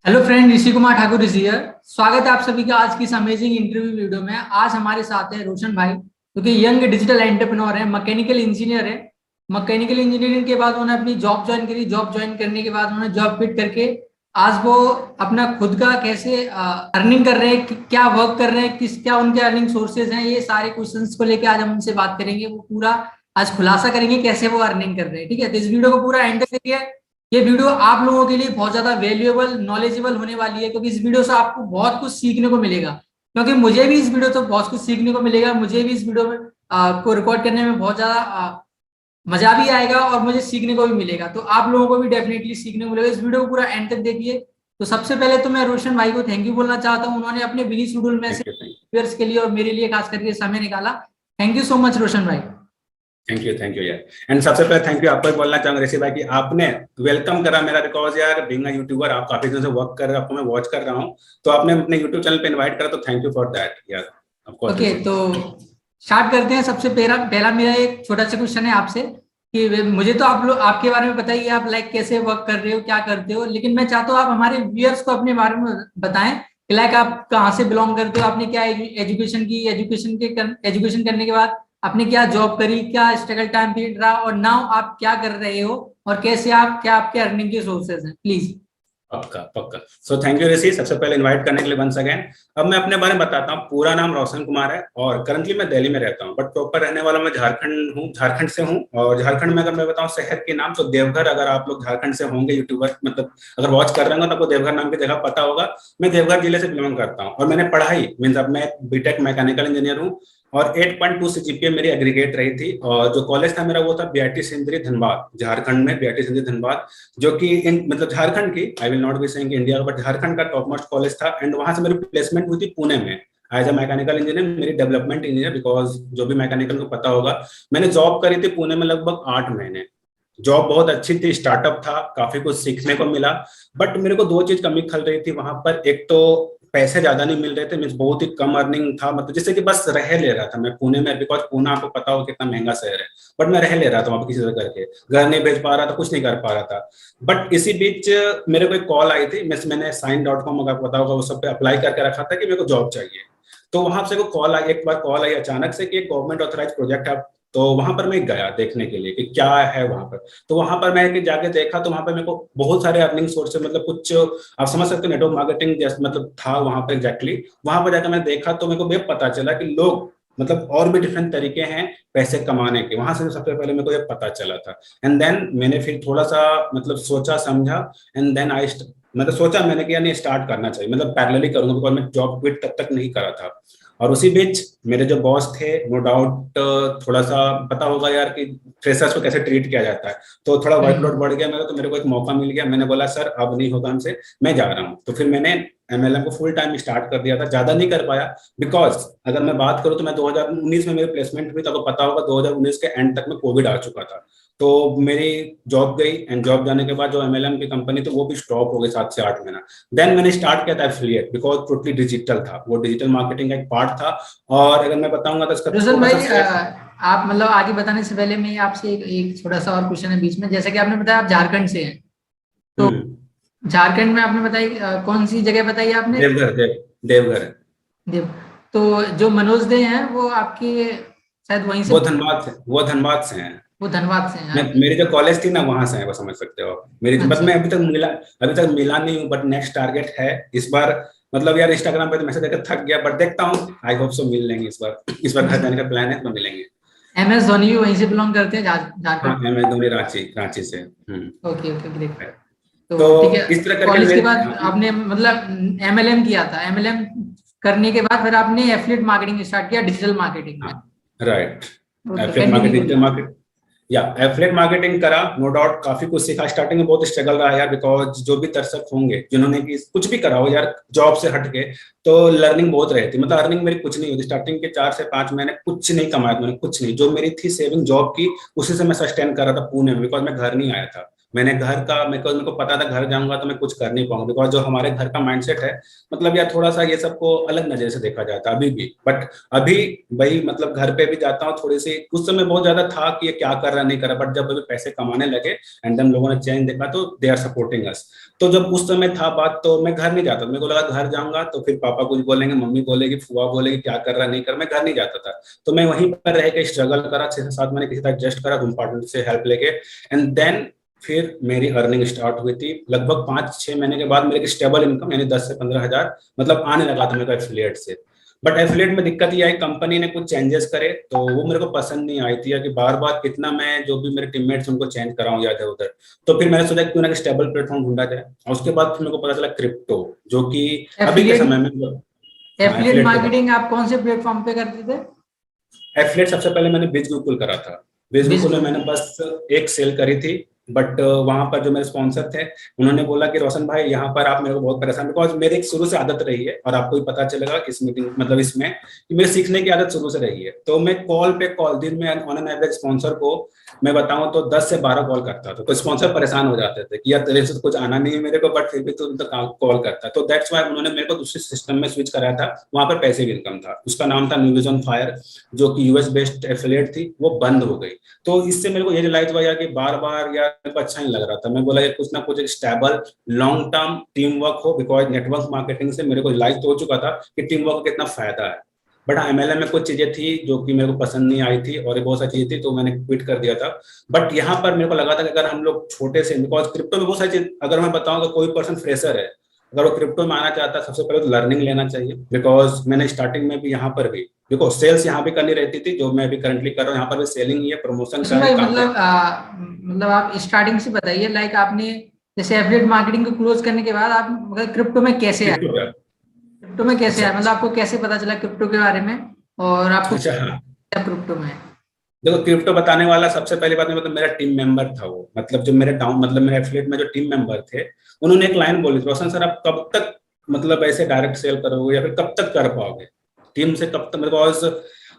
Hello friend, Rishi Kumar Thakur ऋषि है। स्वागत है आप सभी का आज की इस अमेजिंग इंटरव्यू वीडियो में। आज हमारे साथ है रोशन भाई, जो कि यंग डिजिटल एंटरप्रेन्योर है, मैकेनिकल इंजीनियर है। मैकेनिकल इंजीनियरिंग के बाद उन्होंने अपनी जॉब ज्वाइन करी। जॉब ज्वाइन करने के बाद उन्होंने जॉब क्विट करके आज वो अपना खुद का कैसे अर्निंग कर रहे हैं, क्या वर्क कर रहे हैं, किस क्या उनके अर्निंग सोर्सेज हैं, ये सारे क्वेश्चंस को लेकर आज हम उनसे बात करेंगे। वो पूरा आज खुलासा करेंगे कैसे वो अर्निंग कर रहे हैं। ठीक है, तो इस वीडियो को पूरा एंड तक देखिए। ये वीडियो आप लोगों के लिए बहुत ज्यादा वैल्यूएबल नॉलेजेबल होने वाली है, क्योंकि इस वीडियो से आपको बहुत कुछ सीखने को मिलेगा। क्योंकि मुझे भी इस वीडियो से बहुत कुछ सीखने को मिलेगा। मुझे भी इस वीडियो में को रिकॉर्ड करने में बहुत ज्यादा मजा भी आएगा और मुझे सीखने को भी मिलेगा। तो आप लोगों को भी डेफिनेटली सीखने को मिलेगा। इस वीडियो को पूरा एंड तक देखिए। तो सबसे पहले तो मैं रोशन भाई को थैंक यू बोलना चाहता हूँ। उन्होंने अपने बिजी शेड्यूल में से व्यूअर्स के लिए और मेरे लिए खास करके समय निकाला। Thank you so much Roshan भाई। थैंक यू यार। एंड सबसे पहले थैंक यू आपको बोलना चाहूंगा ऋषि भाई कि आपने वेलकम करा मेरा, बिकॉज यार बीइंग अ यूट्यूबर आप काफी दिन से वर्क कर रहे हो, आपको मैं वॉच कर रहा हूँ, तो आपने अपने यूट्यूब चैनल पे इनवाइट करा, तो थैंक यू फॉर दैट यार। ओके, तो स्टार्ट करते हैं। सबसे पहला मेरा एक छोटा सा क्वेश्चन है आपसे कि मुझे तो आप लोग आपके बारे में बताइए, आप लाइक कैसे वर्क कर रहे हो, क्या करते हो, लेकिन मैं चाहता हूँ आप हमारे व्यूअर्स को अपने बारे में बताएं कि लाइक आप कहाँ से बिलोंग करते हो, आपने क्या एजुकेशन की, एजुकेशन करने के बाद आपने क्या जॉब करी, क्या स्ट्रगल टाइम पीरियड रहा, और नाउ आप क्या कर रहे हो और कैसे आप क्या आपके अर्निंग के सोर्सेज हैं, प्लीज। पक्का पक्का। सो थैंक यू ऋषि, सबसे पहले इनवाइट करने के लिए वंस अगेन। अब मैं अपने बारे में बताता हूँ। पूरा नाम रोशन कुमार है और करंटली मैं दिल्ली में रहता हूँ, बट प्रॉपर रहने वाला मैं झारखंड से हूँ। और झारखंड में अगर मैं बताऊँ शहर के नाम, तो देवघर। अगर आप लोग झारखंड से होंगे यूट्यूबर, मतलब अगर वॉच कर रहे होंगे तो आपको देवघर नाम की जगह पता होगा। मैं देवघर जिले से बिलोंग करता हूँ और मैंने पढ़ाई मीन्स अब मैं बीटेक मैकेनिकल इंजीनियर हूँ और 8.2 से जीपीए मेरी एग्रीगेट रही थी। और जो कॉलेज था मेरा वो था बीआईटी सिंदरी धनबाद, झारखंड में बीआईटी सिंदरी धनबाद, जो कि मतलब झारखंड की, I will not be saying India, but Jharkhand का टॉप मोस्ट कॉलेज था। एंड वहां से मेरी प्लेसमेंट हुई थी पुणे में एज अ मैकेनिकल इंजीनियर, मेरी डेवलपमेंट इंजीनियर, बिकॉज जो भी मैकेनिकल को पता होगा। मैंने जॉब करी थी पुणे में लगभग 8 महीने। जॉब बहुत अच्छी थी, स्टार्टअप था, काफी कुछ सीखने को मिला। बट मेरे को दो चीज कमी खल रही थी वहां पर। एक तो पैसे ज्यादा नहीं मिल रहे थे, मीन बहुत ही कम अर्निंग था, मतलब जिससे कि बस रह ले रहा था मैं पुणे में, बिकॉज पुणे आपको पता हो कितना महंगा शहर है। बट मैं रह ले रहा था वहां पर किसी तरह करके, घर नहीं भेज पा रहा था, कुछ नहीं कर पा रहा था। बट इसी बीच मेरे को एक कॉल आई थी। मैंने साइन.com अगर पता होगा वो सब पे अप्लाई करके रखा था कि मेरे को जॉब चाहिए। तो वहां से को कॉल आई, एक बार कॉल आई अचानक से कि एक गवर्नमेंट ऑथराइज प्रोजेक्ट है। तो वहां पर मैं गया देखने के लिए कि क्या है वहां पर। तो वहां पर मैं जाके देखा, तो वहां पर मेरे को बहुत सारे अर्निंग सोर्स, मतलब कुछ आप समझ सकते हो नेटवर्क मार्केटिंग जैसे मतलब था वहां पर एग्जैक्टली। वहां पर जाकर मैं देखा तो मेरे को ये पता चला कि लोग मतलब और भी डिफरेंट तरीके हैं पैसे कमाने के। वहां से सबसे पहले मेरे को ये पता चला था। एंड देन मैंने फिर थोड़ा सा मतलब सोचा समझा। एंड देन आई मतलब सोचा मैंने कि यानी स्टार्ट करना चाहिए, मतलब पैरेलली करूंगा, बिकॉज मैं जॉब क्विट तब तक नहीं करा था। और उसी बीच मेरे जो बॉस थे, नो डाउट थोड़ा सा पता होगा यार कि फ्रेशर्स को कैसे ट्रीट किया जाता है, तो थोड़ा वर्कलोड बढ़ गया मेरा। तो मेरे को एक मौका मिल गया, मैंने बोला सर अब नहीं होगा हमसे, मैं जा रहा हूँ। तो फिर मैंने एमएलएम को फुल टाइम स्टार्ट कर दिया था। ज्यादा नहीं कर पाया, बिकॉज अगर मैं बात करूँ तो मैं 2019 में मेरी प्लेसमेंट हुई था, तो पता होगा 2019 के एंड तक में कोविड आ चुका था। तो मेरी जॉब गई, एंड जॉब जाने के बाद जो एमएलएम की कंपनी थी वो भी स्टॉप हो गई 7 से 8 महीना। देन मैंने स्टार्ट किया था एफिलिएट, बिकॉज टोटली डिजिटल था वो, डिजिटल मार्केटिंग का एक पार्ट था। और अगर मैं बताऊंगा तो इसका रोशन छोटा भाई, सा आप मतलब आगे बताने से पहले मैं आपसे एक छोटा सा और क्वेश्चन है बीच में। जैसे कि आपने बताया आप झारखंड से हैं, तो झारखंड में आपने बताई कौन सी जगह बताई आपने? देवघर देवघर। देव। तो जो मनोज दे हैं वो आपके शायद वहीं से, वो धनबाद से हैं। वो धनबाद से हैं। मेरी जो कॉलेज थी ना वहां से है, वो समझ सकते हो आप मेरी। बट अच्छा, मैं अभी तक मिला नहीं हूँ, बट नेक्स्ट टारगेट है इस बार। मतलब यार इंस्टाग्राम पे तो मैसेज देकर थक गया, बट देखता हूँ, आई होप सो मिल लेंगे इस बार। इस बार घर जाने का प्लान है, तो मिलेंगे। MS धोनी भी वहीं से बिलोंग करते हैं, हाँ, झारखंड। एम एस धोनी रांची रांची से। Okay okay, great. तो तो ठीक है। इस तरह करके कॉलेज के बाद हाँ, आपने मतलब MLM किया था। MLM करने के बाद फिर आपने एफिलिएट मार्केटिंग स्टार्ट किया डिजिटल मार्केटिंग में। हाँ, right. Okay, affiliate continue marketing, करिए। डिजिटल मार्केट, या एफिलिएट मार्केटिंग करा। नो डाउट काफी कुछ सीखा। स्टार्टिंग में बहुत स्ट्रगल रहा यार, बिकॉज जो भी दर्शक होंगे जिन्होंने कि कुछ भी करा हो यार जॉब से हटके, तो लर्निंग बहुत रहती। मतलब अर्निंग मेरी कुछ नहीं होती स्टार्टिंग के 4 से 5 महीने, कुछ नहीं कमाया मैंने, कुछ नहीं। जो मेरी थी सेविंग जॉब की, उसी से मैं सस्टेन कर रहा था पुणे में, बिकॉज मैं घर नहीं आया था। मैंने घर का मेरे को पता था घर जाऊंगा तो मैं कुछ कर नहीं पाऊंगा, बिकॉज जो हमारे घर का माइंडसेट है, मतलब यार थोड़ा सा ये सबको अलग नजर से देखा जाता है अभी भी। बट अभी भाई मतलब घर पे भी जाता हूँ थोड़ी सी, उस समय बहुत ज्यादा था कि ये क्या कर रहा नहीं कर रहा, बट जब अभी पैसे कमाने लगे एंड देन लोगों ने चेंज देखा तो दे आर सपोर्टिंग अस। तो जब उस समय था बात तो मैं घर नहीं जाता, मेरे को लगा घर जाऊंगा तो फिर पापा कुछ बोलेंगे, मम्मी बोलेगी, फुआ बोलेगी क्या कर रहा नहीं कर, मैं घर नहीं जाता था। तो मैं वहीं पर रह के स्ट्रगल करा 6 से 7 महीने, किसी तरह एडजस्ट करा रूम पार्टनर से हेल्प लेके, एंड देन फिर मेरी अर्निंग स्टार्ट हुई थी। लगभग 5-6 महीने के बाद मेरे स्टेबल इनकम यानी 10 से 15 हजार मतलब आने लगा था मेरे को एफिलिएट से। बट एफिलिएट में दिक्कत ये आई, कंपनी ने कुछ चेंजेस करे तो वो मेरे को पसंद नहीं आई थी, कि बार बार कितना मैं जो भी मेरे टीममेट्स उनको चेंज कराऊं या इधर उधर। तो फिर मैंने सोचा क्यों ना स्टेबल प्लेटफॉर्म ढूंढा जाए, और उसके बाद फिर मेरे को पता चला क्रिप्टो, जो कि अभी के समय में हाँ एफिलिएट एफिलिएट के बारे मार्केटिंग आप कौन से प्लेटफॉर्म पे करते थे? में। एफिलिएट सबसे पहले मैंने बिजगुकुल करा था। बिजगुकुल में मैंने बस एक सेल करी थी, बट वहां पर जो मेरे स्पॉन्सर थे उन्होंने बोला कि रोशन भाई यहाँ पर आप मेरे को बहुत परेशान, बिकॉज मेरी एक शुरू से आदत रही है, और आपको भी पता चलेगा इस मीटिंग मतलब इसमें कि मेरे सीखने की आदत शुरू से रही है। तो मैं कॉल पे कॉल दिन में ऑन एन एवरेज स्पॉन्सर को मैं बताऊं तो 10 से 12 कॉल करता था। तो स्पॉन्सर परेशान हो जाते थे कि यार तेरे से तो कुछ आना नहीं है मेरे को, बट फिर भी तू तो कॉल करता है। तो दैट्स वाई उन्होंने मेरे को दूसरे सिस्टम में स्विच कराया था, वहां पर पैसे भी इनकम था, उसका नाम था न्यू विजन फायर, जो कि यूएस बेस्ड एफिलिएट थी, वो बंद हो गई। तो इससे मेरे को ये रियलाइज हुआ कि बार बार यार मेरे को अच्छा नहीं लग रहा था। मैं बोला कि कुछ ना कुछ एक stable long term team work हो, बिकॉज नेटवर्क मार्केटिंग से मेरे को रियलाइज तो हो चुका था कि टीम वर्क का कितना फायदा है। बट एमएलएम में कुछ चीजें थी जो कि मेरे को पसंद नहीं आई थी, और बहुत सारी चीजें थी तो मैंने क्विट कर दिया था। बट यहाँ पर मेरे को लगा था कि अगर हम लोग छोटे से, बिकॉज क्रिप्टो में बहुत सारी चीज, अगर मैं बताऊं कि कोई पर्सन फ्रेशर है अगर वो क्रिप्टो में आना चाहता है, सबसे पहले तो लर्निंग लेना चाहिए। बिकॉज मैंने स्टार्टिंग में भी यहाँ पर भी देखो सेल्स यहाँ भी करनी रहती थी, जो मैं अभी करंटली कर रहा हूँ, यहाँ पर भी सेलिंग ही है, प्रमोशन का उसमें ही काम है। मतलब आप स्टार्टिंग से बताइए, लाइक आपने जैसे एफिलिएट मार्केटिंग को क्लोज करने के बाद आप मतलब क्रिप्टो में कैसे आए? क्रिप्टो का क्रिप्टो में कैसे अच्छा आए, मतलब आपको कैसे पता चला क्रिप्टो के बारे में, और आपको अच्छा हाँ, क्या क्रिप्टो में? देखो क्रिप्टो बताने वाला सबसे पहली बात में मतलब मेरा टीम मेंबर था वो, मतलब जो मेरे डाउन मतलब मेरे एफिलिएट में जो टीम मेंबर थे, उन्होंने एक लाइन बोली थी, रोशन सर आप कब तक मतलब ऐसे डायरेक्ट सेल करोगे या फिर कब तक कर पाओगे टीम से, कब तक, बिकॉज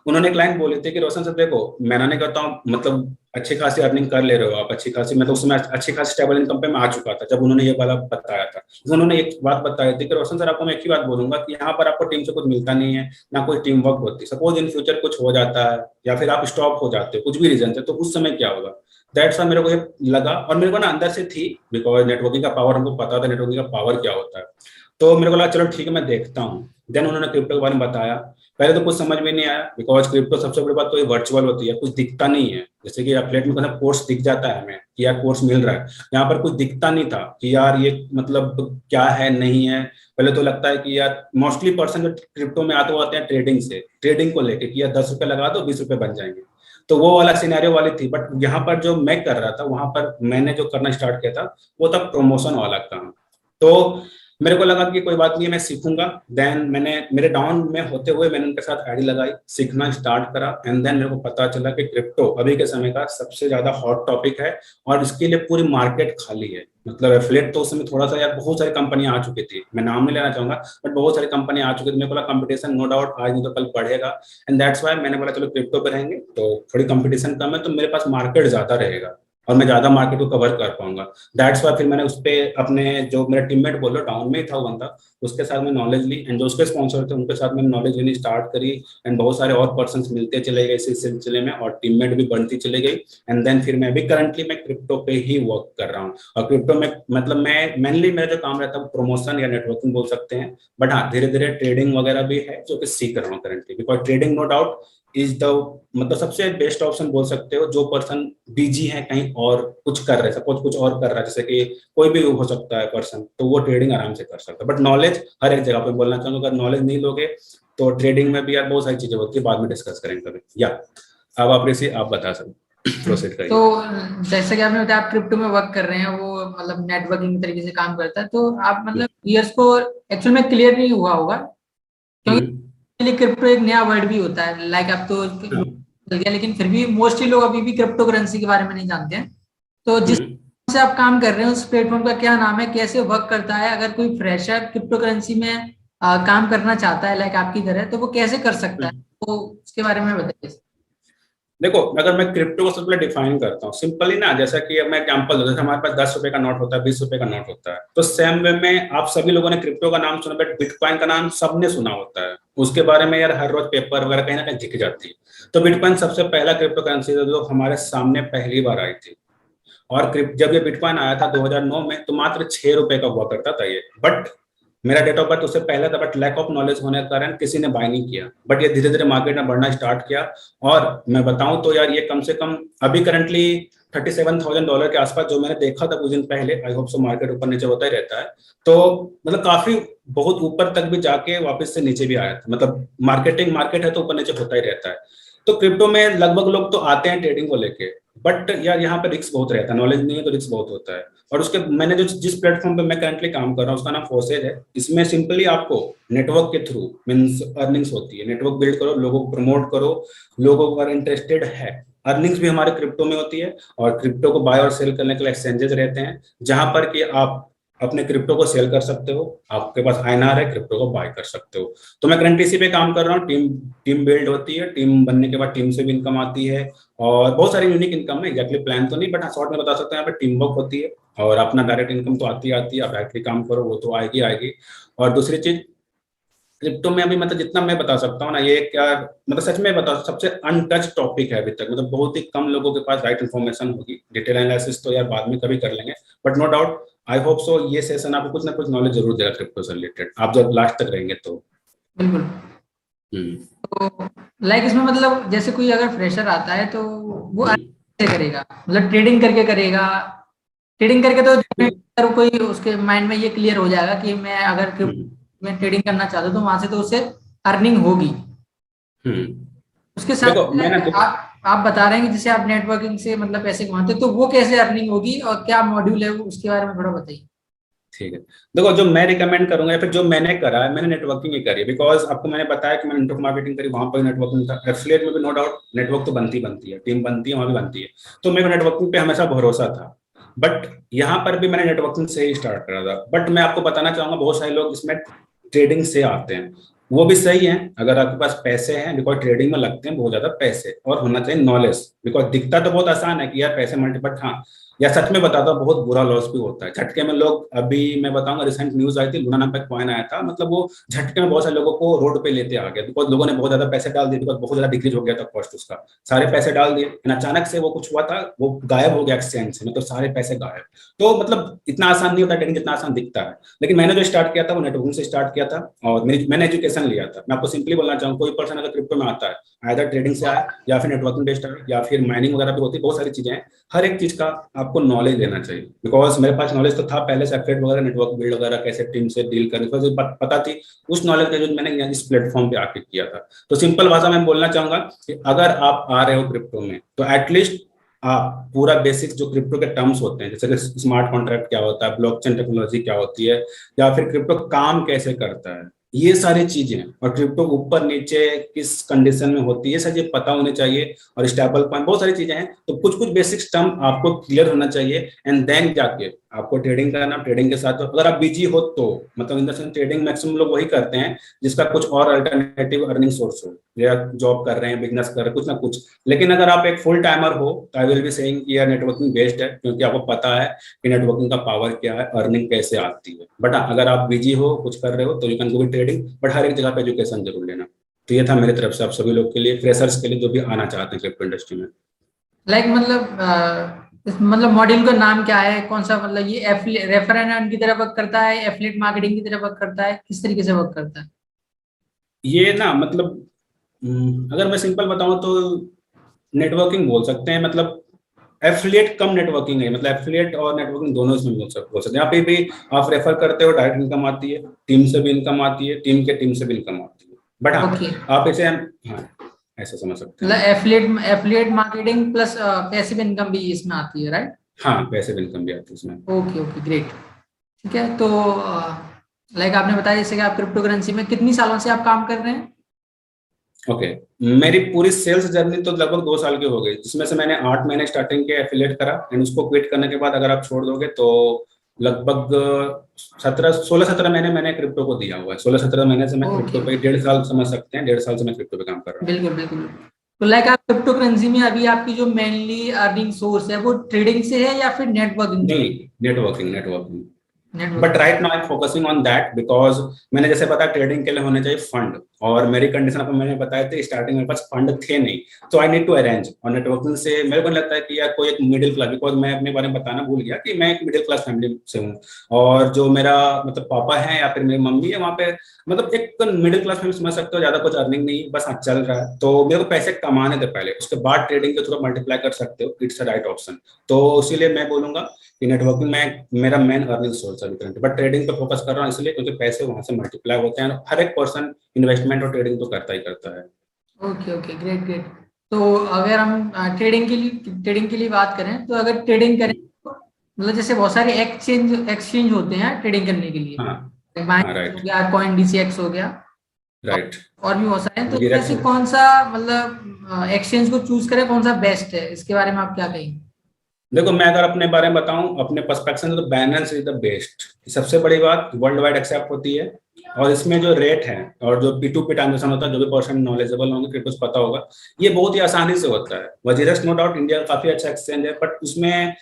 उन्होंने एक लाइन बोली थी कि रोशन सर देखो मैं ना नहीं करता हूँ, मतलब अच्छी खासी अर्निंग कर ले रहे हो आप, अच्छी खासी, मतलब उसमें अच्छी खासी स्टेबल इनकम पे मैं आ चुका था जब उन्होंने ये वाला बताया था। तो उन्होंने एक बात बताई थी कि रोशन सर आपको मैं एक ही बात बोलूंगा कि यहाँ पर आपको टीम से कुछ मिलता नहीं है, ना कोई टीम वर्क होती, सपोज इन फ्यूचर कुछ हो जाता है या फिर आप स्टॉप हो जाते हो कुछ भी रीजन से, तो उस समय क्या होगा। दैट्स मेरे को ये लगा, और मेरे को ना अंदर से थी, बिकॉज नेटवर्किंग का पावर हमको पता था नेटवर्किंग का पावर क्या होता है। तो मेरे को लगा चलो ठीक है मैं देखता हूँ। देन उन्होंने क्रिप्टो के बारे में बताया, पहले तो कुछ समझ में नहीं आया, बिकॉज क्रिप्टो सबसे बड़ी बात तो ये वर्चुअल होती है, कुछ दिखता नहीं है। जैसे कि एफिलिएट में कहना कोर्स दिख जाता है हमें कि यार कोर्स मिल रहा है, यहाँ पर कुछ दिखता नहीं था कि यार ये मतलब क्या है नहीं है। पहले तो लगता है कि यार मोस्टली पर्सन जो क्रिप्टो में आते हैं ट्रेडिंग से, ट्रेडिंग को लेके कि यार 10 रुपए लगा दो 20 रुपए बन जाएंगे, तो वो वाला सिनेरियो वाली थी। बट यहाँ पर जो मैं कर रहा था, वहां पर मैंने जो करना स्टार्ट किया था वो था प्रमोशन वाला काम। तो मेरे को लगा कि कोई बात नहीं है मैं सीखूंगा। देन मैंने मेरे डाउन में होते हुए मैंने उनके साथ आईडी लगाई, सीखना स्टार्ट करा, एंड देन मेरे को पता चला कि क्रिप्टो अभी के समय का सबसे ज्यादा हॉट टॉपिक है, और इसके लिए पूरी मार्केट खाली है। मतलब एफिलिएट तो उस समय थोड़ा सा यार बहुत सारी कंपनियां आ चुकी थी, मैं नाम नहीं लेना चाहूंगा, बट बहुत सारी कंपनियां आ चुकी थी। मेरे को लगा कंपटीशन नो डाउट आज नहीं तो कल बढ़ेगा, एंड दैट्स वाई मैंने बोला चलो क्रिप्टो पे रहेंगे तो थोड़ी कंपटीशन कम है तो मेरे पास मार्केट ज्यादा रहेगा और मैं ज्यादा मार्केट को कवर कर पाऊंगा। दैट्स वाई फिर मैंने उस पर अपने जो मेरा टीममेट बोलो डाउन में ही था वो बंदा, उसके साथ में नॉलेज ली, एंड जो उसके स्पॉन्सर थे उनके साथ में नॉलेज लेनी स्टार्ट करी, एंड बहुत सारे और पर्सन मिलते चले गए इसी सिलसिले में, और टीममेट भी बढ़ती चली गई। एंड देन फिर मैं अभी करंटली मैं क्रिप्टो पे ही वर्क कर रहा हूँ, और क्रिप्टो में मतलब मैं मेनली मेरा जो काम रहता है प्रमोशन या नेटवर्किंग बोल सकते हैं, बट हाँ धीरे धीरे ट्रेडिंग वगैरह भी है जो कि सीख रहा हूँ currently, because trading no doubt is the मतलब सबसे बेस्ट ऑप्शन बोल सकते हो। जो पर्सन बिजी है कहीं और कुछ कर रहे हैं, सपोज कुछ और कर रहा है, जैसे कि कोई भी हो सकता है पर्सन, तो वो ट्रेडिंग आराम से कर सकता है। बट नॉलेज हर एक जगह पे बोलना चाहूंगा, अगर नॉलेज नहीं लोगे तो ट्रेडिंग में भी यार बहुत सारी चीजें होती है, बाद में डिस्कस करेंगे कभी। या अब आप ऋषि आप बता सकते प्रोसीड करिए। तो जैसे कि आपने बताया आप क्रिप्टो में वर्क कर रहे हैं, वो मतलब नेटवर्किंग तरीके से काम करता है, तो आप मतलब ईयर्स को एक्चुअल में क्लियर नहीं हुआ होगा, क्योंकि क्रिप्टो एक नया वर्ड भी होता है, लाइक अब तो चल गया, लेकिन फिर भी मोस्टली लोग अभी भी क्रिप्टो करेंसी के बारे में नहीं जानते हैं। तो जिस से आप काम कर रहे हैं उस प्लेटफॉर्म का क्या नाम है, कैसे वर्क करता है? अगर कोई फ्रेशर क्रिप्टो करेंसी में काम करना चाहता है लाइक आपकी तरह, तो वो कैसे कर सकता है, तो उसके बारे में बताइए। देखो, अगर मैं क्रिप्टो को सबसे डिफाइन करता हूँ सिंपली ना, जैसा कि अब मैं एग्जांपल दूं, जैसे हमारे पास 10 रुपए का नोट होता है, 20 रुपए का नोट होता है, तो सेम वे में आप सभी लोगों ने क्रिप्टो का नाम सुना, बट बिटकॉइन का नाम सबने सुना होता है। उसके बारे में यार हर रोज पेपर वगैरह कहीं ना कहीं दिख जाती है। तो बिटकॉइन सबसे पहला क्रिप्टो करेंसी था जो हमारे सामने पहली बार आई थी। और जब ये बिटकॉइन आया था 2009 में, तो मात्र 6 रुपए का हुआ करता था ये। बट मेरा डेट ऑफ बर्थ उससे पहले था, बट लैक ऑफ नॉलेज होने के कारण किसी ने बाय नहीं किया। बट ये धीरे धीरे मार्केट में बढ़ना स्टार्ट किया। और मैं बताऊं तो यार ये कम से कम अभी करंटली $37,000 के आसपास, जो मैंने देखा था कुछ दिन पहले। आई होप सो, मार्केट ऊपर नीचे होता ही रहता है। तो मतलब काफी बहुत ऊपर तक भी जाके वापस से नीचे भी आया था। मतलब मार्केटिंग मार्केट है तो ऊपर नीचे होता ही रहता है। तो क्रिप्टो में लगभग लोग तो आते हैं ट्रेडिंग को लेके, बट यार यहाँ पे रिस्क बहुत रहता है। नॉलेज नहीं है तो रिस्क बहुत होता है। और उसके मैंने जो जिस प्लेटफॉर्म पे मैं करंटली काम कर रहा हूँ उसका नाम फोसेज है। इसमें सिंपली आपको नेटवर्क के थ्रू मींस अर्निंग्स होती है। नेटवर्क बिल्ड करो, लोगों को प्रमोट करो, लोगों को अगर इंटरेस्टेड है। अर्निंग्स भी हमारे क्रिप्टो में होती है। और क्रिप्टो को बाय और सेल करने के लिए एक्सचेंजेस रहते हैं, जहां पर कि आप अपने क्रिप्टो को सेल कर सकते हो। आपके पास आईएनआर है, क्रिप्टो को बाय कर सकते हो। तो मैं करंटली इसी पे काम कर रहा हूँ। टीम टीम बिल्ड होती है, टीम बनने के बाद टीम से भी इनकम आती है। और बहुत सारी यूनिक इनकम है, एग्जैक्टली प्लान तो नहीं, बट हाँ शॉर्ट में बता सकते हैं। यहाँ पे टीम वर्क होती है और अपना डायरेक्ट इनकम तो आती आती है। आप डायरेक्टली काम करो वो तो आएगी आएगी। और दूसरी चीज, क्रिप्टो में अभी मतलब जितना मैं बता सकता हूँ ना, ये क्या मतलब सच में बता, सबसे अनटच टॉपिक है अभी तक। मतलब बहुत ही कम लोगों के पास राइट इन्फॉर्मेशन होगी। डिटेल एनालिसिस तो यार बाद में कभी कर लेंगे, but no doubt I hope so ये सेशन आपको कुछ ना कुछ नॉलेज जरूर देगा क्रिप्टो से रिलेटेड, आप जब लास्ट तक रहेंगे तो। बिल्कुल। हम्म। तो लाइक इसमें मतलब जैसे कोई अगर फ्रेशर आता है तो वो हम्म। कैसे करेगा, मतलब ट्रेडिंग करके करेगा? ट्रेडिंग करके तो हम्म। अगर कोई उसके माइंड में ये क्लियर हो जाएगा कि मैं अगर हम्म। मैं ट्रेडिंग करना चाहता हूँ तो वहां से तो उसे अर्निंग होगी। हम्म। उसके देखो साथ मैं ना आप बता रहे हैं कि जैसे आप नेटवर्किंग से मतलब पैसे कमाते हैं, तो वो कैसे अर्निंग होगी और क्या मॉड्यूल है उसके बारे में थोड़ा बताइए। ठीक है। देखो जो मैं रिकमेंड करूंगा या फिर जो मैंने करा है, मैंने नेटवर्किंग ही करी है। बिकॉज आपको मैंने बताया कि मैंने नेटवर्क मार्केटिंग करी, वहां पर नेटवर्किंग था। एफिलिएट में भी नो डाउट नेटवर्क तो बनती है, टीम बनती है, वहां भी बनती है। तो मेरे को नेटवर्किंग पे हमेशा भरोसा था। बट यहाँ पर भी मैंने नेटवर्किंग से ही स्टार्ट करा था। बट मैं आपको बताना चाहूंगा, बहुत सारे लोग इसमें ट्रेडिंग से आते हैं। वो भी सही है अगर आपके पास पैसे हैं, बिकॉज ट्रेडिंग में लगते हैं बहुत ज्यादा पैसे, और होना चाहिए नॉलेज। बिकॉज दिखता तो बहुत आसान है कि यार पैसे मल्टी, बट हाँ या सच में बताता हूँ, बहुत बुरा लॉस भी होता है झटके में। लोग अभी मैं बताऊंगा, रिसेंट न्यूज आई थी, लूना नाम का कॉइन आया था। मतलब वो झटके में बहुत सारे लोगों को रोड पे लेते आ गया, बिकॉज लोगों ने बहुत ज्यादा पैसे डाल दिए। बिकॉज बहुत ज्यादा डिक्रीज हो गया था कॉस्ट उसका, सारे पैसे डाल दिए एंड अचानक से वो कुछ हुआ था, वो गायब हो गया एक्सचेंज से, मतलब सारे पैसे गायब। तो मतलब इतना आसान नहीं होता ट्रेडिंग जितना आसान दिखता है। लेकिन मैंने जो स्टार्ट किया था वो नेटवर्किंग से स्टार्ट किया था। और मैंने एजुकेशन लिया था। मैं आपको सिंपली बोलना चाहूँ, कोई पर्सन अगर क्रिप्टो में आता है, आइदर ट्रेडिंग से आया या फिर नेटवर्किंग बेस्ड है या फिर माइनिंग वगैरह भी होती है, बहुत सारी चीजें हैं। हर एक चीज का आपको नॉलेज लेना चाहिए। बिकॉज मेरे पास नॉलेज तो था पहले से, एफिलिएट वगैरह, नेटवर्क बिल्ड वगैरह, कैसे टीम से डील करने की पता थी। उस नॉलेज का यूज मैंने यहाँ इस प्लेटफॉर्म पे आके किया था। तो सिंपल भाषा में बोलना चाहूंगा कि अगर आप आ रहे हो क्रिप्टो में, तो एटलीस्ट आप पूरा बेसिक जो क्रिप्टो के टर्म्स होते हैं, जैसे कि स्मार्ट कॉन्ट्रैक्ट क्या होता है, ब्लॉकचेन टेक्नोलॉजी क्या होती है, या फिर क्रिप्टो काम कैसे करता है, ये सारी चीजें, और क्रिप्टो ऊपर नीचे किस कंडीशन में होती है, ये सारी पता होनी चाहिए। और स्टेबल पॉइंट, बहुत सारी चीजें हैं। तो कुछ कुछ बेसिक टर्म आपको क्लियर होना चाहिए, एंड देन जाके आपको ट्रेडिंग करना। ट्रेडिंग के साथ अगर आप बिजी हो तो, मतलब in the sense trading maximum लोग वही करते हैं जिसका कुछ और अल्टरनेटिव अर्निंग सोर्स हो, या जॉब कर रहे हैं, बिजनेस कर रहे हैं, कुछ ना कुछ। लेकिन अगर आप एक फुल टाइमर हो तो आई विल बी सेइंग कि यार नेटवर्किंग बेस्ड है, क्योंकि आपको पता है कि नेटवर्किंग का पावर क्या है, अर्निंग कैसे आती है। बट अगर आप बिजी हो, कुछ कर रहे हो, तो you can go with trading, but हर एक जगह पे एजुकेशन जरूर लेना। तो ये था मेरी तरफ से आप सभी लोग के लिए, फ्रेशर्स के लिए जो भी आना चाहते हैं क्रिप्टो इंडस्ट्री में। लाइक मतलब मतलब मॉड्यूल का नाम क्या है, कौन सा, मतलब ये रेफर एंड अर्न की तरह वर्क करता है, एफिलिएट मार्केटिंग की तरह वर्क करता है, किस तरीके से वर्क करता है? ये ना मतलब अगर मैं सिंपल बताऊं तो नेटवर्किंग बोल सकते हैं। मतलब एफिलिएट कम नेटवर्किंग है, मतलब एफिलिएट और नेटवर्किंग दोनों इसमें बोल सकते हैं। यहाँ पे भी आप रेफर करते हो, डायरेक्ट इनकम आती है, टीम से भी इनकम आती है, टीम के टीम से भी इनकम आती है। बट हाँ ओके। आप इसे हाँ ऐसा समझ सकते मतलब हैं। Affiliate marketing plus passive income भी इसमें आती है, राइट? हाँ पैसे भी इनकम भी आती है इसमें। Okay okay, great. ठीक है, तो लाइक आपने बताया जैसे कि आप क्रिप्टो करेंसी में कितनी सालों से आप काम कर रहे हैं? ओके मेरी पूरी सेल्स जर्नी तो लगभग 2 साल की हो गई, जिसमें से मैंने 8 महीने स्टार्टिंग के एफिलिएट करा, एंड उसको क्विट करने के बाद अगर आप छोड़ दोगे तो लगभग 16-17 महीने मैंने क्रिप्टो को दिया हुआ है। 16-17 महीने से मैं ओके क्रिप्टो पे, ओके, 1.5 साल समझ सकते हैं, 1.5 साल से मैं क्रिप्टो पे काम कर रहा हूँ। बिल्कुल बिल्कुल। तो लाइक आप क्रिप्टो करेंसी में अभी आपकी जो मेनली अर्निंग सोर्स है वो ट्रेडिंग से है या फिर नेटवर्किंग? नहीं, networking networking. But networking. Right now I am focusing on that because मैंने जैसे बताया ट्रेडिंग के लिए होने चाहिए फंड, और मेरी कंडीशन आपको मैंने बताया थी स्टार्टिंग मेरे पास फंड थे नहीं, तो आई नीड टू अरेंज। और नेटवर्किंग से मेरे को लगता है कि यार कोई एक मिडिल क्लास, बिकॉज मैं अपने बारे में बताना भूल गया कि मैं एक मिडिल क्लास फैमिली से हूँ, और जो मेरा मतलब पापा है या फिर मेरी मम्मी है वहाँ पे, मतलब एक मिडिल क्लास फैमिली समझ सकते हो, ज्यादा कुछ अर्निंग नहीं, बस हाँ चल रहा है। तो मेरे को पैसे कमाने थे पहले, उसके बाद ट्रेडिंग के थ्रू मल्टीप्लाई कर सकते हो, इट्स अ राइट ऑप्शन। तो इसीलिए मैं बोलूंगा कि नेटवर्किंग में मेरा मेन अर्निंग सोर्स है करंट, बट ट्रेडिंग पे फोकस कर रहा हूँ इसलिए क्योंकि पैसे वहां से मल्टीप्लाई होते हैं। हर एक पर्सन इन्वेस्टमेंट और ट्रेडिंग तो करता ही करता है। Okay okay, great great. तो अगर हम ट्रेडिंग के लिए बात करें, तो अगर ट्रेडिंग करें तो मतलब जैसे बहुत सारे एक्सचेंज होते हैं ट्रेडिंग करने के लिए, हाँ हाँ, बाइनेंस हो राइट गया, कॉइन डीसीएक्स हो गया, राइट। और भी बहुत सारे हैं। तो वीरेक्स जैसे हो, कौन सा मतलब एक्सचेंज को चूज करें, कौन सा बेस्ट है, इसके बारे में आप क्या कहेंगे? देखो मैं अगर अपने बारे में बताऊं अपने पर्सपेक्टिव से, तो बैलेंस इज द बेस्ट। सबसे बड़ी बात वर्ल्ड वाइड एक्सेप्ट होती है, और इसमें जो रेट है और जो P2P ट्रांजेक्शन होता है, जो भी पर्सन नॉलेजेबल होंगे क्रिप्टो पता होगा, ये बहुत ही आसानी से होता है। वजीरस नो डाउट इंडिया काफी अच्छा एक्सचेंज है, बट उसमें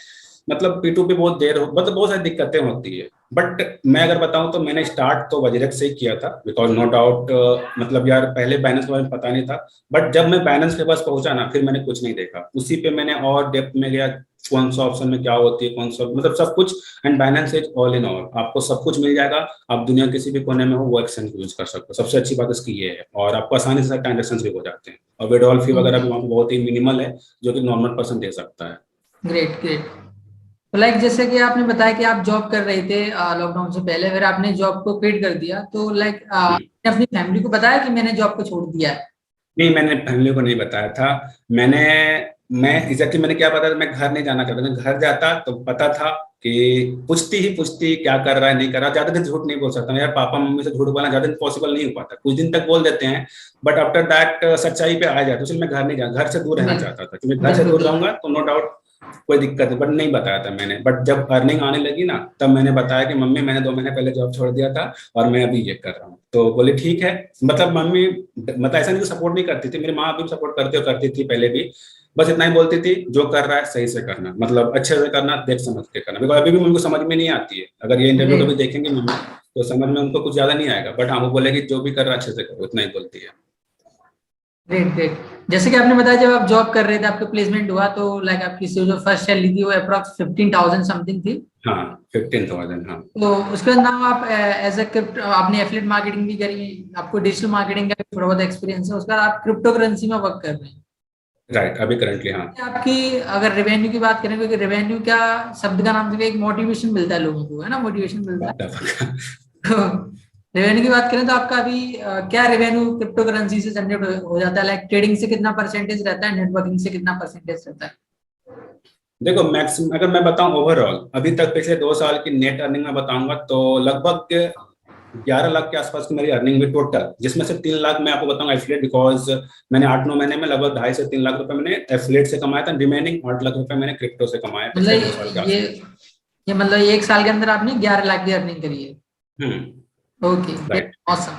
मतलब P2P बहुत देर हो, मतलब बहुत सारी दिक्कतें होती है। बट मैं अगर बताऊं तो मैंने स्टार्ट तो वजीरक्स से ही किया था, बिकॉज नो डाउट मतलब यार पहले बैलेंस के बारे में पता नहीं था, बट जब मैं बैलेंस के पास पहुंचा ना, फिर मैंने कुछ नहीं देखा, उसी पे मैंने और डेप्थ में गया, कौन सा ऑप्शन में क्या होती है, कौन सा मतलब सब कुछ। And balance is all in all, आपको सब कुछ मिल जाएगा, आप दुनिया किसी भी कोने में हो वो एक्सचेंज यूज कर सकते हो। सबसे अच्छी बात इसकी ये है, और आपको आसानी से ट्रांजेक्शन भी हो जाते हैं, और विड्रॉल फी वगैरह भी वहाँ पे बहुत ही मिनिमल है, जो कि नॉर्मल पर्सन दे सकता है। Great great. तो लाइक जैसे कि आपने बताया कि आप जॉब कर रहे थे लॉकडाउन से पहले, फिर आपने जॉब को क्विट कर दिया, तो लाइक आपने अपनी फैमिली को बताया कि मैंने जॉब को छोड़ दिया है? नहीं, मैंने फैमिली को नहीं बताया था। मैंने मैं एग्जैक्टली मैंने क्या बताया था, मैं घर नहीं जाना चाहता, मैं घर जाता तो पता था कि पूछती क्या कर रहा है नहीं कर रहा। ज्यादा दिन झूठ नहीं बोल सकता मैं यार, पापा मम्मी से झूठ बोलना ज्यादा दिन पॉसिबल नहीं हो पाता, कुछ दिन तक बोल देते हैं, बट आफ्टर दैट सच्चाई पे आ जाता, इसलिए मैं घर नहीं जा, घर से दूर रहना चाहता था, क्योंकि घर से दूर बिल्कुल। रहूंगा तो नो डाउट कोई दिक्कत है, बट नहीं बताया था मैंने। बट जब अर्निंग आने लगी ना, तब मैंने बताया कि मम्मी मैंने 2 महीने पहले जॉब छोड़ दिया था और मैं अभी ये कर रहा हूँ। तो बोले ठीक है। मतलब मम्मी मतलब ऐसा नहीं सपोर्ट नहीं करती थी, मेरी माँ अभी सपोर्ट करती थी पहले भी, बस इतना ही बोलती थी जो कर रहा है सही से करना, मतलब अच्छे से करना, देख समझ के करना, बिकॉज अभी भी मम्मी को समझ में नहीं आती है। अगर ये इंटरव्यू कभी देखेंगे मम्मी तो समझ में उनको कुछ ज्यादा नहीं आएगा, बट हाँ वो बोलेगी जो भी कर रहा है अच्छे से करो, इतना ही बोलती है। Great great. जैसे कि आपने बताया जब आप जॉब कर रहे थे आपका प्लेसमेंट हुआ, तो लाइक आपकी जो फर्स्ट सैलरी थी वो अप्रॉक्स 15,000 समथिंग थी। हाँ 15,000, हाँ। तो उसके बाद नाउ आप एज ए क्रिप्टो आपने एफिलिएट मार्केटिंग भी करी, आपको डिजिटल मार्केटिंग का भी थोड़ा बहुत एक्सपीरियंस है, उसके बाद आप क्रिप्टो करेंसी में वर्क कर रहे हैं। राइट, अभी करंटली हाँ। आपकी अगर रेवेन्यू की बात करें, क्योंकि रेवेन्यू क्या शब्द का नाम से एक मोटिवेशन मिलता है लोगों को, है ना, मोटिवेशन मिलता है। तो रेवेन्यू की बात करें तो आपका अभी क्या रेवेन्यू क्रिप्टो करेंसी से जनरेट हो जाता है? लाइक ट्रेडिंग से कितना परसेंटेज रहता है, नेटवर्किंग से कितना परसेंटेज रहता है? देखो मैक्सिमम अगर मैं बताऊं ओवरऑल अभी तक पिछले 2 साल की नेट अर्निंग में बताऊंगा तो लगभग 11 लाख के आसपास की मेरी अर्निंग हुई टोटल, जिसमें से 3 लाख मैं आपको बताऊंगा एफिलिएट, बिकॉज मैंने 8-9 महीने में लगभग 2.5 से 3 लाख रुपए मैंने एफिलिएट से कमाया था, रिमेनिंग 8 लाख रुपए मैंने क्रिप्टो से कमाया पिछले 2 साल के मतलब आसपास। ये मतलब एक साल के अंदर आपने 11 लाख की अर्निंग करी है? Okay, right awesome.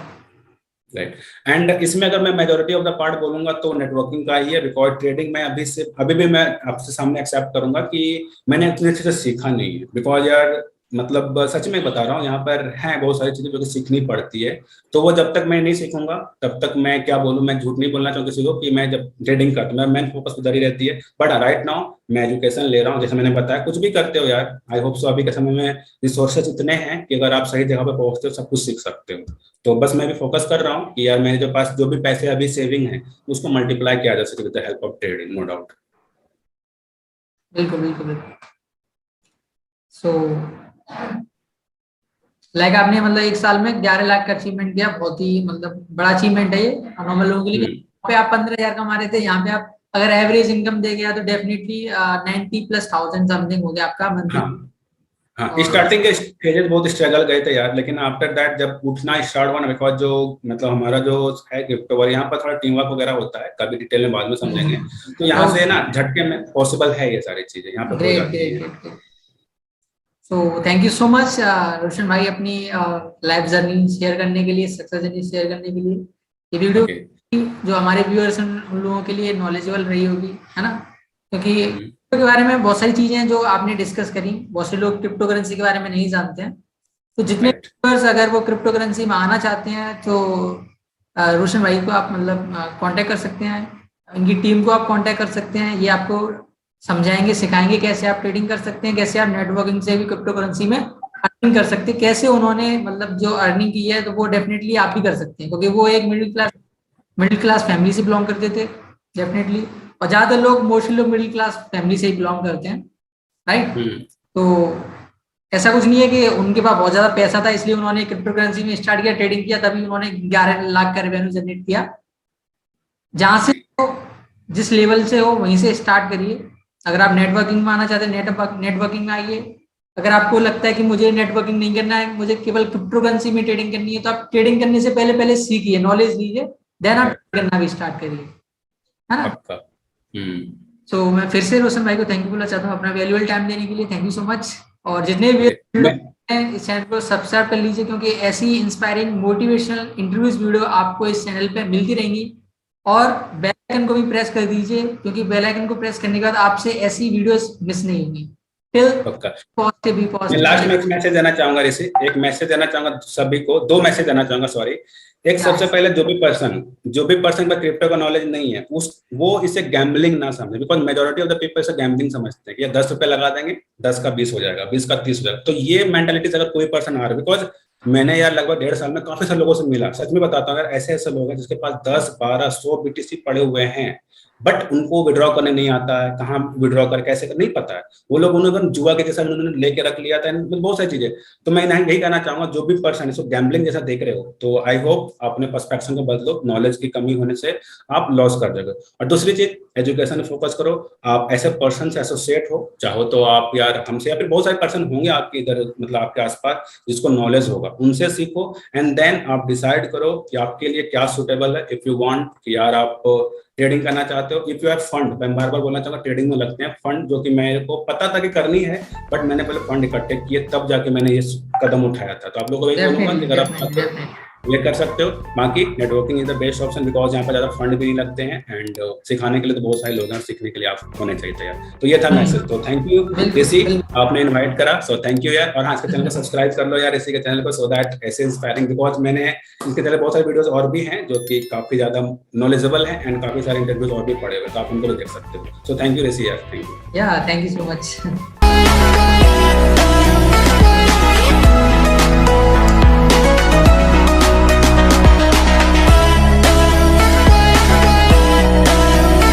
Right. And इसमें अगर मैं मेजोरिटी ऑफ द पार्ट बोलूंगा तो नेटवर्किंग का ही है, बिकॉज ट्रेडिंग में अभी भी मैं आपसे सामने एक्सेप्ट करूंगा कि मैंने इतनी अच्छे से सीखा नहीं है, बिकॉज यार मतलब सच में बता रहा हूँ यहाँ पर हैं बहुत सारी चीजें जो कि सीखनी पड़ती है। तो वो जब तक मैं नहीं सीखूंगा तब तक मैं क्या बोलूँ, मैं झूठ नहीं बोलना चाहूँ किसी को कि मैं जब ट्रेडिंग करता हूँ मेन फोकस उधर ही रहती है। बट राइट नाउ मैं एजुकेशन ले रहा हूँ, जैसे मैंने बताया कुछ भी करते हो यार, आई होप सो अभी के समय में रिसोर्सेज इतने हैं कि अगर आप सही जगह पे पहुंचते हो सब कुछ सीख सकते हो। तो बस मैं भी फोकस कर रहा हूँ कि यार मेरे जो पास जो भी पैसे अभी सेविंग है उसको मल्टीप्लाई किया जा सके with the help of trading, no doubt. बिल्कुल बिल्कुल बिल्कुल। सो लाइक आपने मतलब एक साल में 11 लाख का अचीवमेंट किया, बहुत ही मतलब बड़ा अचीवमेंट है ये नॉर्मल लोगों के लिए। यहाँ पे आप 15,000 कमा रहे थे, यहाँ पे आप अगर एवरेज इनकम दे गया तो डेफिनेटली 90+ थाउजेंड समथिंग हो गया आपका मंथली। हाँ हाँ, और स्टार्टिंग के स्टेजेस बहुत स्ट्रगल गए थे यार, लेकिन आफ्टर दैट जब उठना स्टार्ट हुआ ना, बिकॉज जो मतलब हमारा जो है क्रिप्टो वाला यहाँ पर थोड़ा टीम वर्क वगैरह होता है, कभी डिटेल में बाद में समझेंगे। तो यहाँ से ना झटके में पॉसिबल है, ये सारी चीजें यहाँ पर हो ग्रेट जाती ग्रेट है। Great. So thank you so much Roshan भाई, अपनी लाइफ जर्नी शेयर करने के लिए, सक्सेस जर्नी शेयर करने के लिए। ये वीडियो ओके जो हमारे व्यूअर्स उन लोगों के लिए नॉलेजेबल रही होगी, है ना, क्योंकि क्रिप्टो के बारे में बहुत सारी चीजें हैं जो आपने डिस्कस करी। बहुत से लोग क्रिप्टो करेंसी के बारे में नहीं जानते हैं, तो जितने व्यूअर्स अगर वो क्रिप्टो करेंसी में आना चाहते हैं तो रोशन भाई को आप मतलब कांटेक्ट कर सकते हैं, इनकी टीम को आप कांटेक्ट कर सकते हैं। ये आपको समझाएंगे, सिखाएंगे कैसे आप ट्रेडिंग कर सकते हैं, कैसे आप नेटवर्किंग से भी क्रिप्टो करेंसी में अर्निंग कर सकते हैं, कैसे उन्होंने मतलब जो अर्निंग की है तो वो डेफिनेटली आप भी कर सकते हैं, क्योंकि वो एक मिडिल क्लास फैमिली से बिलोंग करते थे डेफिनेटली, और ज्यादातर लोग मोस्टली लोग मिडिल क्लास फैमिली से ही बिलोंग करते हैं, राइट। तो ऐसा कुछ नहीं है कि उनके पास बहुत ज्यादा पैसा था इसलिए उन्होंने क्रिप्टो करेंसी में स्टार्ट किया, ट्रेडिंग किया, तभी उन्होंने 11 लाख का रेवेन्यू जनरेट किया। जहां से हो, जिस लेवल से हो वहीं से स्टार्ट करिए। अगर आप नेटवर्किंग में आना चाहते हैं नेटवर्किंग में आइए। अगर आपको लगता है कि मुझे नेटवर्किंग नहीं करना है, मुझे केवल क्रिप्टो करेंसी में ट्रेडिंग करनी है, तो आप ट्रेडिंग करने से पहले सीखिए, नॉलेज लीजिए, देन आप करना भी स्टार्ट करिए, है ना। सो मैं फिर से रोशन भाई को थैंक यू बोलना चाहता हूँ अपना वैल्यूएबल टाइम देने के लिए। Thank you so much. और जितने भी इस चैनल को सब्सक्राइब कर लीजिए, क्योंकि ऐसी इंस्पायरिंग मोटिवेशनल इंटरव्यूज वीडियो आपको इस चैनल पे मिलती रहेंगी। और बेल आइकन को भी प्रेस कर दीजिए, क्योंकि बेल आइकन को प्रेस करने के बाद आपसे ऐसी वीडियोस मिस नहीं होंगी। लास्ट में एक मैसेज देना चाहूंगा ऋषि, एक मैसेज देना चाहूंगा सभी को, 2 मैसेज देना चाहूंगा, सॉरी। एक सबसे पहले जो भी पर्सन पर क्रिप्टो का नॉलेज नहीं है वो इसे गैम्बलिंग ना समझे, because majority of the people इसे गैम्बलिंग समझते हैं कि 10 रुपए लगा देंगे, 10 का 20 हो जाएगा, 20 का 30 हो जाएगा। तो ये मेंटालिटी से अगर कोई पर्सन आ रहा है, बिकॉज मैंने यार लगभग 1.5 साल में काफी सारे लोगों से मिला, सच में बताता हूँ, अगर ऐसे लोग हैं जिसके पास 10, 12, 100 BTC पड़े हुए हैं, बट उनको विड्रॉ करने नहीं आता है, कहाँ विड्रॉ कर कैसे कर नहीं पता है, वो लोग उन्होंने जुआ के जैसा उन्होंने लेके रख लिया था, बहुत सारी चीजें। तो मैं यही कहना चाहूंगा, जो भी पर्सन इसको गैम्बलिंग जैसा देख रहे हो, तो आई होप अपने पर्सपेक्शन को बदलो, नॉलेज की कमी होने से आप लॉस कर दोगे। और दूसरी चीज, एजुकेशन में फोकस करो। आप ऐसे पर्सन से एसोसिएट हो, चाहो तो आप यार हमसे, या फिर बहुत सारे पर्सन होंगे आपके इधर, मतलब आपके आसपास, जिसको नॉलेज होगा, उनसे सीखो, एंड देन आप डिसाइड करो कि आपके लिए क्या सुटेबल है। इफ यू वांट कि यार आप ट्रेडिंग करना चाहते हो, इफ यू हैव फंड, मैं बार बार बोलना चाहूंगा, ट्रेडिंग में लगते हैं फंड, जो कि मेरे को पता था कि करनी है, बट मैंने पहले फंड इकट्ठे किए, तब जाके मैंने ये कदम उठाया था। तो आप लोगों को वही बोलूंगा कि अगर आप ये कर सकते हो। बाकी networking is the best option, because यहाँ पर ज्यादा फंड भी नहीं लगते हैं, एंड सिखाने के लिए तो बहुत सारे लोग हैं, सीखने के लिए आप होने चाहिए यार। तो ये था मैसेज। तो थैंक यू ऋषि, आपने इनवाइट करा, सो थैंक यू यार। और हाँ, इसके चैनल को सब्सक्राइब कर लो यार, ऋषि के चैनल को, सो दैट ऐसे इंस्पायरिंग, बिकॉज मैंने इसके चैनल बहुत सारे वीडियोस और भी हैं जो कि काफी ज्यादा नॉलेजेबल हैं, एंड काफी सारे इंटरव्यूज और भी पड़े हुए, तो आप उनको भी देख सकते हो। सो थैंक यू ऋषि यार, thank you. Thank you so much.